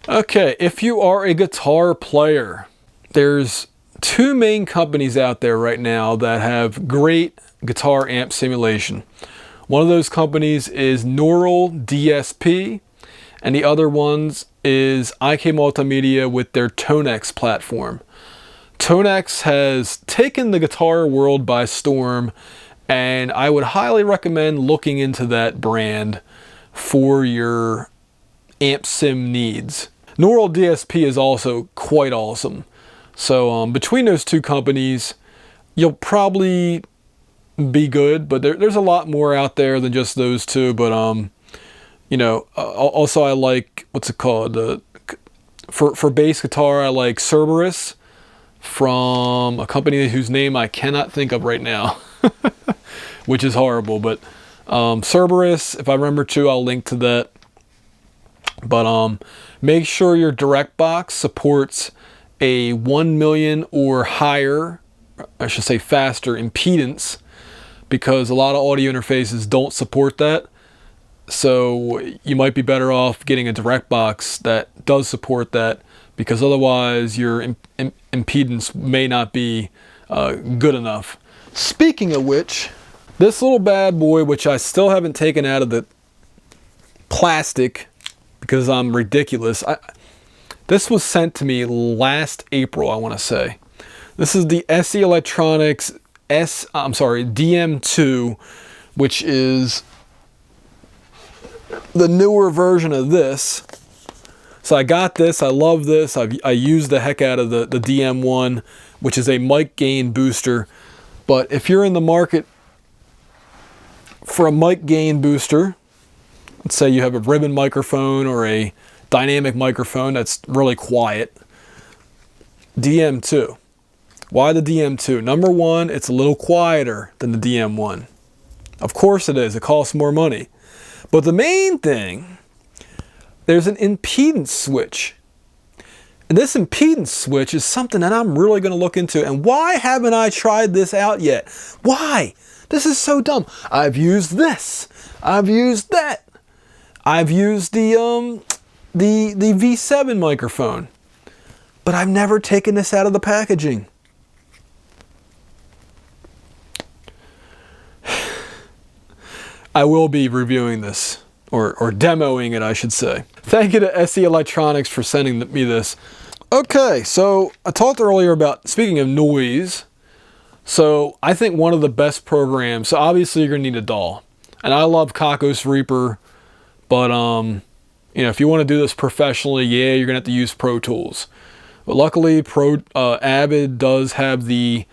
Okay, if you are a guitar player, there's two main companies out there right now that have great guitar amp simulation. One of those companies is Neural DSP, and the other ones is IK Multimedia with their Tonex platform. Tonex has taken the guitar world by storm, and I would highly recommend looking into that brand for your amp sim needs. Neural DSP is also quite awesome. So between those two companies, you'll probably be good, but there's a lot more out there than just those two. But you know, also I like, what's it called? For bass guitar, I like Cerberus from a company whose name I cannot think of right now, which is horrible. But Cerberus, if I remember to, I'll link to that. But make sure your direct box supports a 1 million or higher, I should say faster, impedance, because a lot of audio interfaces don't support that. So you might be better off getting a direct box that does support that, because otherwise your impedance may not be good enough. Speaking of which, this little bad boy, which I still haven't taken out of the plastic because I'm ridiculous. This was sent to me last April, I want to say. This is the SE Electronics DM2, which is the newer version of this. So I got this, I love this. I used the heck out of the DM1, which is a mic gain booster. But if you're in the market for a mic gain booster, let's say you have a ribbon microphone or a dynamic microphone that's really quiet, DM2. Why the DM2? Number one, it's a little quieter than the DM1. Of course it is, it costs more money. But the main thing, there's an impedance switch. And this impedance switch is something that I'm really going to look into. And why haven't I tried this out yet? Why? This is so dumb. I've used this. I've used that. I've used the V7 microphone. But I've never taken this out of the packaging. I will be reviewing this, or demoing it, I should say. Thank you to SE Electronics for sending me this. Okay, so I talked earlier about, speaking of noise, so I think one of the best programs, so obviously you're going to need a DAW. And I love Cockos Reaper, but you know, if you want to do this professionally, yeah, you're going to have to use Pro Tools. But luckily, Avid does have the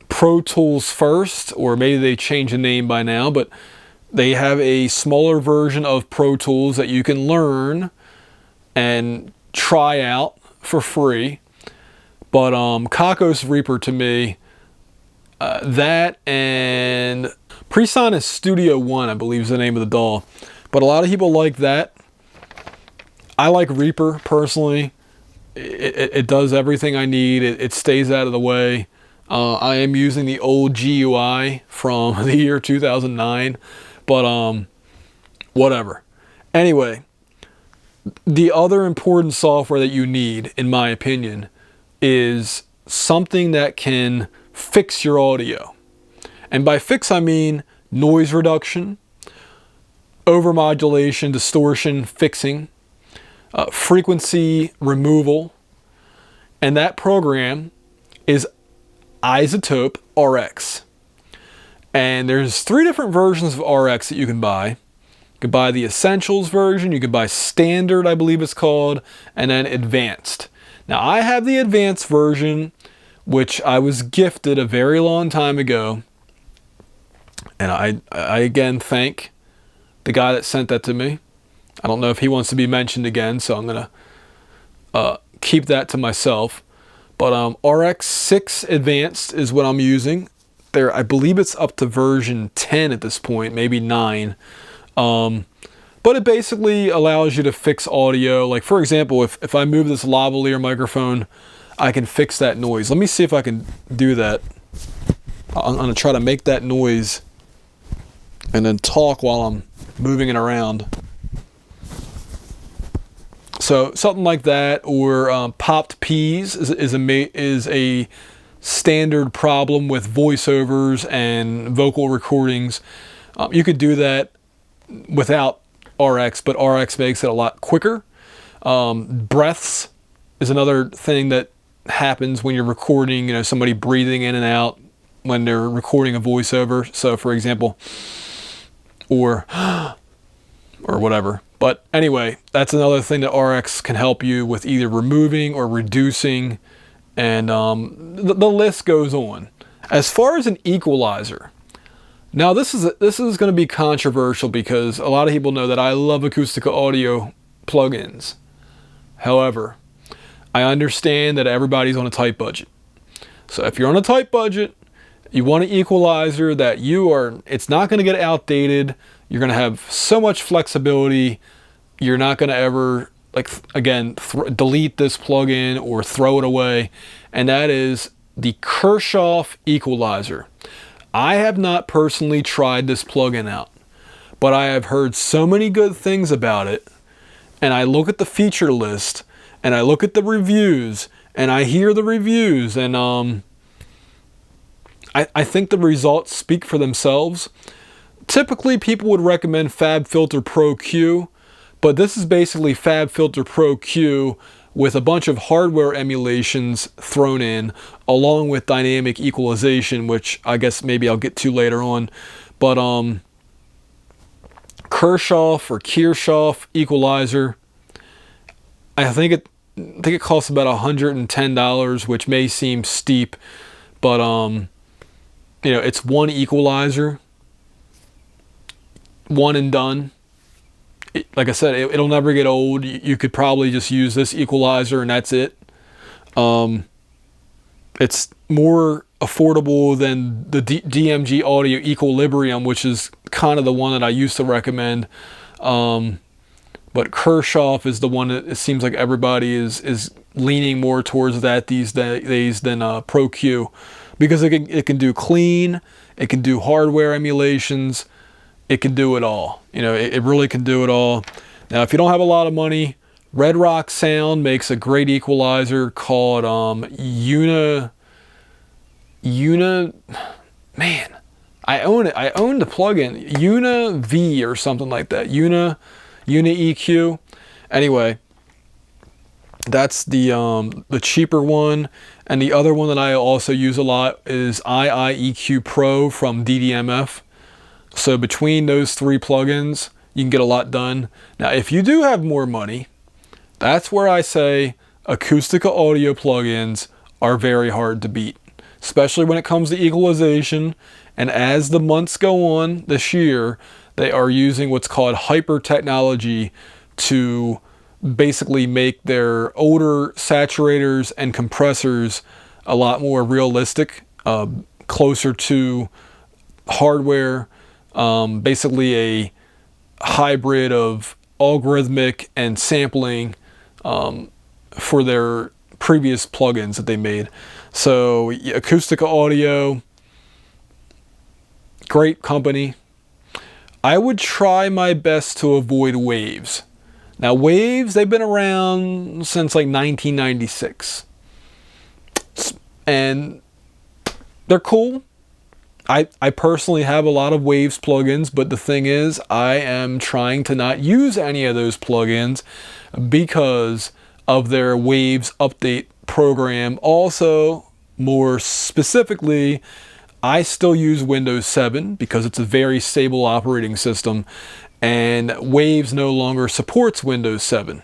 Pro Tools first, or maybe they changed the name by now, but they have a smaller version of Pro Tools that you can learn and try out for free. But Cockos Reaper, to me, that and PreSonus Studio One, I believe is the name of the DAW. But a lot of people like that. I like Reaper personally. It does everything I need. It stays out of the way. I am using the old GUI from the year 2009. But whatever. Anyway, the other important software that you need, in my opinion, is something that can fix your audio. And by fix, I mean noise reduction, overmodulation, distortion, fixing, frequency removal. And that program is Isotope RX. And there's 3 different versions of RX that you can buy. You can buy the Essentials version, you can buy Standard, I believe it's called, and then Advanced. Now I have the Advanced version, which I was gifted a very long time ago. And I again thank the guy that sent that to me. I don't know if he wants to be mentioned again, so I'm going to keep that to myself. But RX6 Advanced is what I'm using. There, I believe it's up to version 10 at this point, maybe 9. But it basically allows you to fix audio. Like, for example, if I move this lavalier microphone, I can fix that noise. Let me see if I can do that. I'm going to try to make that noise and then talk while I'm moving it around. So something like that, or popped P's is a standard problem with voiceovers and vocal recordings. You could do that without RX, but RX makes it a lot quicker. Breaths is another thing that happens when you're recording, somebody breathing in and out when they're recording a voiceover. So for example, or whatever. But anyway, that's another thing that RX can help you with, either removing or reducing, and the list goes on. As far as an equalizer, now this is going to be controversial because a lot of people know that I love Acoustical Audio plugins. However, I understand that everybody's on a tight budget. So if you're on a tight budget, you want an equalizer that it's not going to get outdated. You're going to have so much flexibility. You're not going to ever, delete this plugin or throw it away. And that is the Kirchhoff equalizer. I have not personally tried this plugin out, but I have heard so many good things about it. And I look at the feature list, and I look at the reviews, and I hear the reviews, and I think the results speak for themselves. Typically, people would recommend FabFilter Pro Q, but this is basically FabFilter Pro Q with a bunch of hardware emulations thrown in, along with dynamic equalization, which I guess maybe I'll get to later on. But Kirchhoff equalizer, I think it costs about $110, which may seem steep, but it's one equalizer, one and done. Like I said, it'll never get old. You could probably just use this equalizer and that's it. It's more affordable than the DMG Audio Equilibrium, which is kind of the one that I used to recommend. But Kirchhoff is the one that it seems like everybody is leaning more towards that these days than Pro Q, because it can do clean, it can do hardware emulations, it can do it all. It really can do it all. Now, if you don't have a lot of money, Red Rock Sound makes a great equalizer called Una. Man, I own it. I own the plugin Una V or something like that. Una EQ. Anyway, that's the cheaper one. And the other one that I also use a lot is IIEQ Pro from DDMF. So between those three plugins, you can get a lot done. Now, if you do have more money, that's where I say Acoustical Audio plugins are very hard to beat, especially when it comes to equalization. And as the months go on this year, they are using what's called hyper technology to basically make their older saturators and compressors a lot more realistic, closer to hardware, basically a hybrid of algorithmic and sampling for their previous plugins that they made. So Acoustical Audio, great company. I would try my best to avoid Waves. Now, Waves, they've been around since like 1996. And they're cool. I personally have a lot of Waves plugins, but the thing is, I am trying to not use any of those plugins because of their Waves update program. Also, more specifically, I still use Windows 7 because it's a very stable operating system, and Waves no longer supports Windows 7.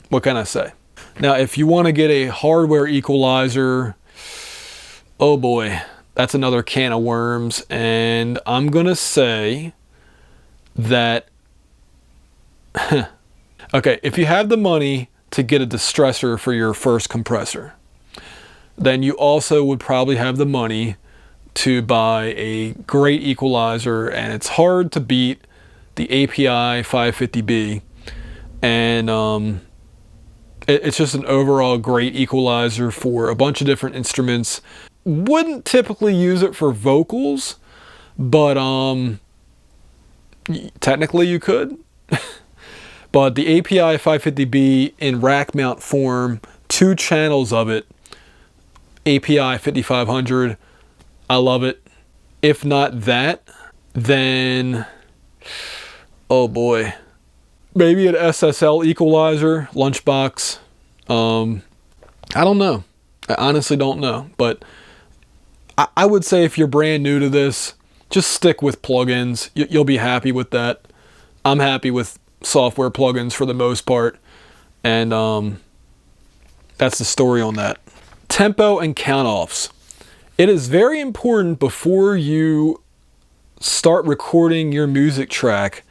What can I say? Now, if you want to get a hardware equalizer, oh boy, that's another can of worms. And I'm going to say that, okay, if you have the money to get a distressor for your first compressor, then you also would probably have the money to buy a great equalizer, and it's hard to beat the API 550B. And it's just an overall great equalizer for a bunch of different instruments. Wouldn't typically use it for vocals, but technically you could. But the API 550B in rack mount form, 2 channels of it, API 5500, I love it. If not that, then, oh boy, maybe an SSL equalizer, Lunchbox. I don't know. I honestly don't know. But I would say if you're brand new to this, just stick with plugins. You'll be happy with that. I'm happy with software plugins for the most part. And that's the story on that. Tempo and count-offs. It is very important before you start recording your music track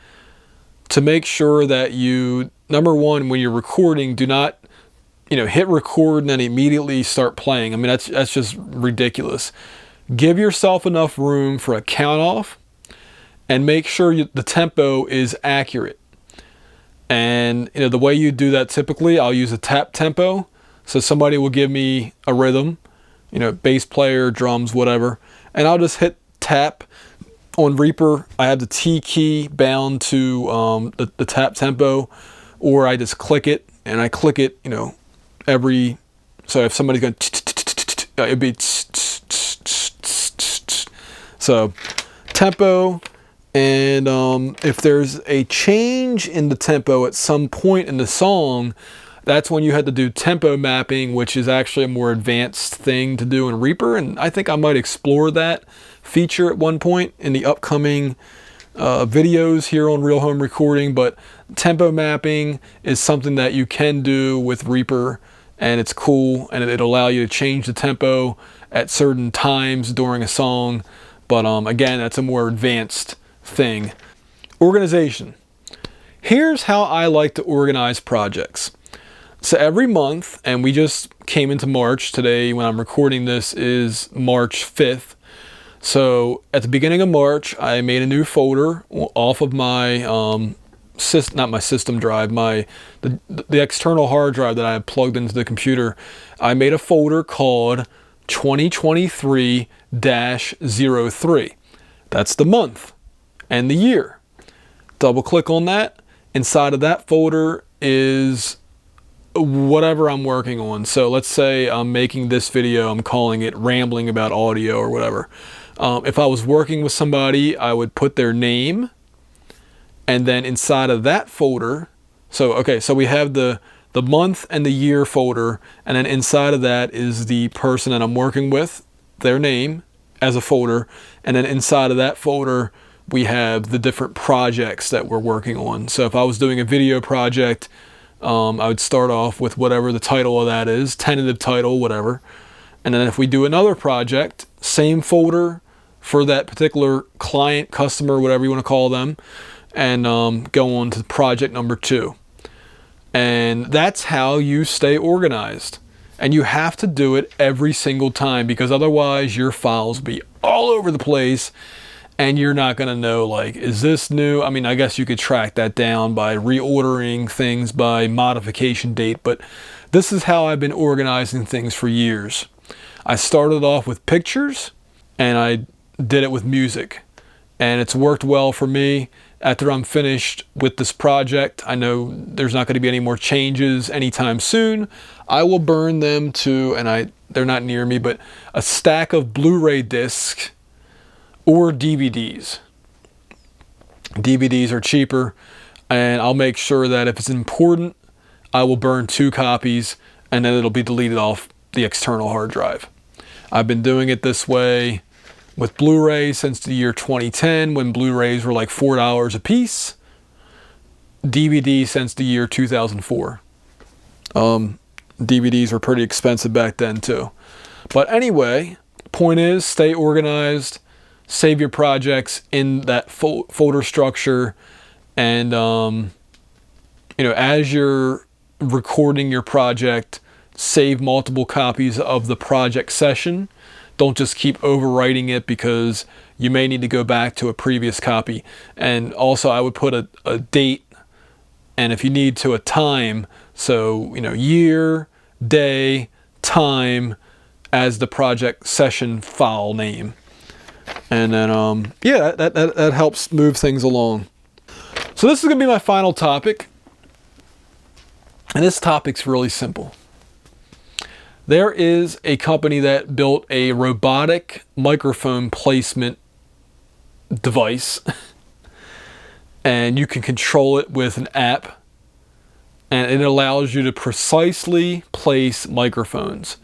to make sure that you, number one, when you're recording, do not, hit record and then immediately start playing. I mean, that's just ridiculous. Give yourself enough room for a count off and make sure the tempo is accurate. And the way you do that typically, I'll use a tap tempo. So somebody will give me a rhythm, bass player, drums, whatever, and I'll just hit tap. On Reaper, I have the T key bound to the tap tempo, or I just click it, and I click it, every, so if somebody's going, it'd be, so tempo, and if there's a change in the tempo at some point in the song, that's when you had to do tempo mapping, which is actually a more advanced thing to do in Reaper, and I think I might explore that feature at one point in the upcoming videos here on Real Home Recording. But tempo mapping is something that you can do with Reaper, and it's cool, and it'll allow you to change the tempo at certain times during a song. But again, that's a more advanced thing. Organization. Here's how I like to organize projects. So every month, and we just came into March, today when I'm recording this is March 5th. So at the beginning of March, I made a new folder off of my, not my system drive, the external hard drive that I have plugged into the computer. I made a folder called 2023-03. That's the month and the year. Double click on that. Inside of that folder is whatever I'm working on. So let's say I'm making this video, I'm calling it Rambling About Audio or whatever. If I was working with somebody, I would put their name, and then inside of that folder, so we have the month and the year folder, and then inside of that is the person that I'm working with, their name as a folder, and then inside of that folder we have the different projects that we're working on. So if I was doing a video project, I would start off with whatever the title of that is, tentative title, whatever. And then if we do another project, same folder for that particular client, customer, whatever you want to call them, and go on to project number 2. And that's how you stay organized. And you have to do it every single time, because otherwise your files will be all over the place and you're not going to know, like, is this new? I mean, I guess you could track that down by reordering things by modification date, but this is how I've been organizing things for years. I started off with pictures, and I did it with music, and it's worked well for me. After I'm finished with this project, I know there's not going to be any more changes anytime soon. I will burn them to, and they're not near me, but a stack of Blu-ray discs or DVDs. DVDs are cheaper, and I'll make sure that if it's important, I will burn 2 copies, and then it'll be deleted off the external hard drive. I've been doing it this way with Blu-ray since the year 2010, when Blu-rays were like $4 a piece. DVD since the year 2004. DVDs were pretty expensive back then too. But anyway, point is, stay organized. Save your projects in that folder structure, and as you're recording your project, save multiple copies of the project session. Don't just keep overwriting it, because you may need to go back to a previous copy. And also I would put a date, and if you need to, a time. So year, day, time as the project session file name. And then, that helps move things along. So this is going to be my final topic. And this topic's really simple. There is a company that built a robotic microphone placement device, and you can control it with an app, and it allows you to precisely place microphones.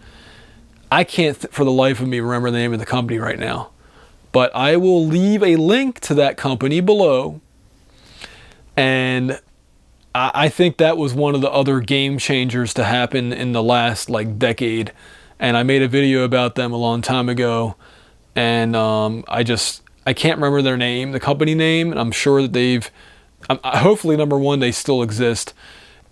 I can't for the life of me remember the name of the company right now, but I will leave a link to that company below. And I think that was one of the other game changers to happen in the last like decade. And I made a video about them a long time ago, and I can't remember their name, the company name, and I'm sure that hopefully, number one, they still exist.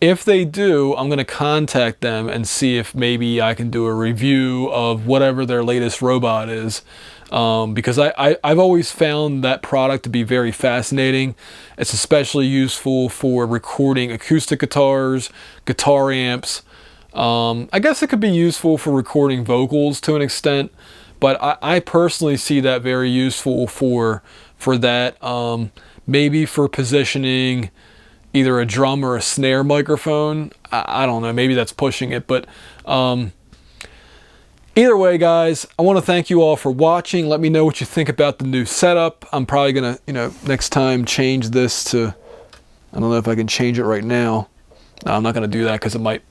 If they do, I'm going to contact them and see if maybe I can do a review of whatever their latest robot is. Because I've always found that product to be very fascinating. It's especially useful for recording acoustic guitars, guitar amps. I guess it could be useful for recording vocals to an extent, but I personally see that very useful for that. Maybe for positioning either a drum or a snare microphone. I don't know, maybe that's pushing it, but either way, guys, I want to thank you all for watching. Let me know what you think about the new setup. I'm probably going to, next time change this to, I don't know if I can change it right now. No, I'm not going to do that because it might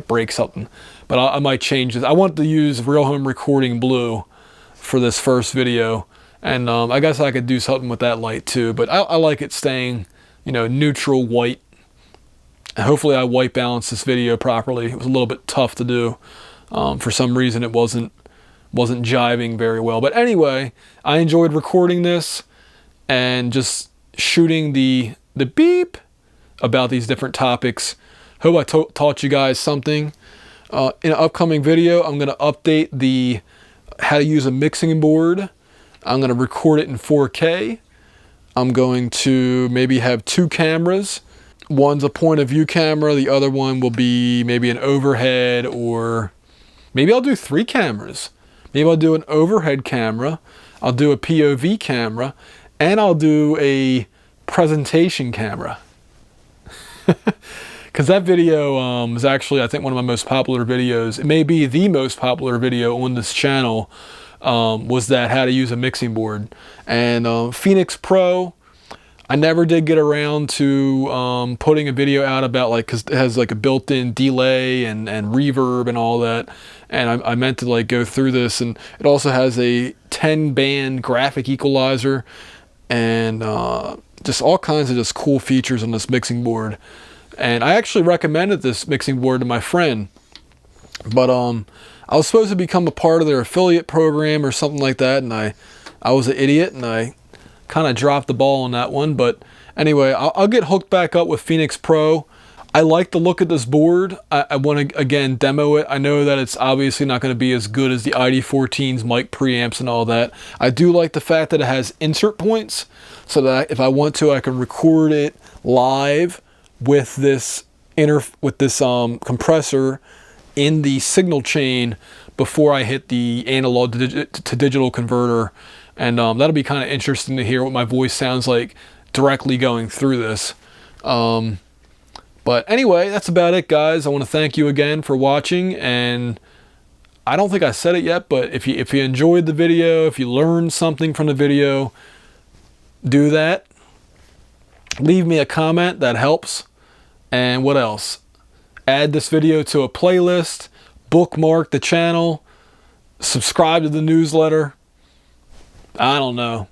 break something. But I might change this. I want to use Real Home Recording Blue for this first video. And I guess I could do something with that light too. But I like it staying, neutral white. And hopefully I white balance this video properly. It was a little bit tough to do. For some reason it wasn't jiving very well. But anyway, I enjoyed recording this and just shooting the beep about these different topics. Hope I taught you guys something. In an upcoming video, I'm going to update how to use a mixing board. I'm going to record it in 4K. I'm going to maybe have 2 cameras. One's a point of view camera. The other one will be maybe an overhead, or maybe I'll do 3 cameras. Maybe I'll do an overhead camera. I'll do a POV camera, and I'll do a presentation camera. Because that video is actually, I think, one of my most popular videos. It may be the most popular video on this channel. Was that how to use a mixing board. And Phoenix Pro, I never did get around to putting a video out about, like, because it has like a built-in delay and reverb and all that. And I meant to like go through this, and it also has a 10-band graphic equalizer and just all kinds of just cool features on this mixing board. And I actually recommended this mixing board to my friend, but I was supposed to become a part of their affiliate program or something like that, and I was an idiot, and I kind of dropped the ball on that one. But anyway, I'll get hooked back up with Phoenix Pro. I like the look of this board. I want to, again, demo it. I know that it's obviously not going to be as good as the ID14's mic preamps and all that. I do like the fact that it has insert points, so that if I want to, I can record it live with this compressor in the signal chain before I hit the analog to digital converter. And that'll be kind of interesting to hear what my voice sounds like directly going through this. But anyway, that's about it, guys. I want to thank you again for watching, and I don't think I said it yet, but if you enjoyed the video, if you learned something from the video, do that. Leave me a comment, that helps. And what else? Add this video to a playlist, bookmark the channel, subscribe to the newsletter. I don't know.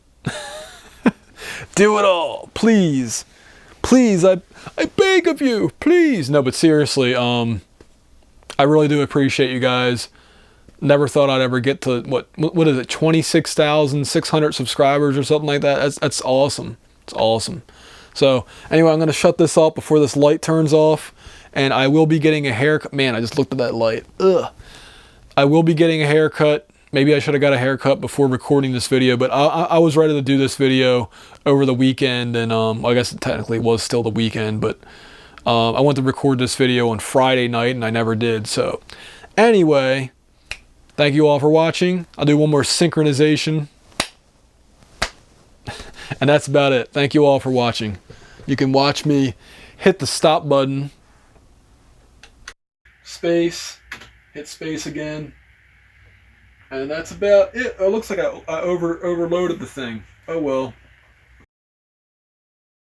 Do it all, please. Please, I beg of you, please. No, but seriously, I really do appreciate you guys. Never thought I'd ever get to, what is it, 26,600 subscribers or something like that. That's awesome. It's awesome. So anyway, I'm going to shut this off before this light turns off, and I will be getting a haircut. Man, I just looked at that light. Ugh. I will be getting a haircut. Maybe I should have got a haircut before recording this video, but I was ready to do this video over the weekend, and I guess it technically was still the weekend, but I wanted to record this video on Friday night, and I never did. So anyway, thank you all for watching. I'll do one more synchronization. And that's about it. Thank you all for watching. You can watch me hit the stop button space, hit space again, and that's about it. It looks like I overloaded the thing. Oh well.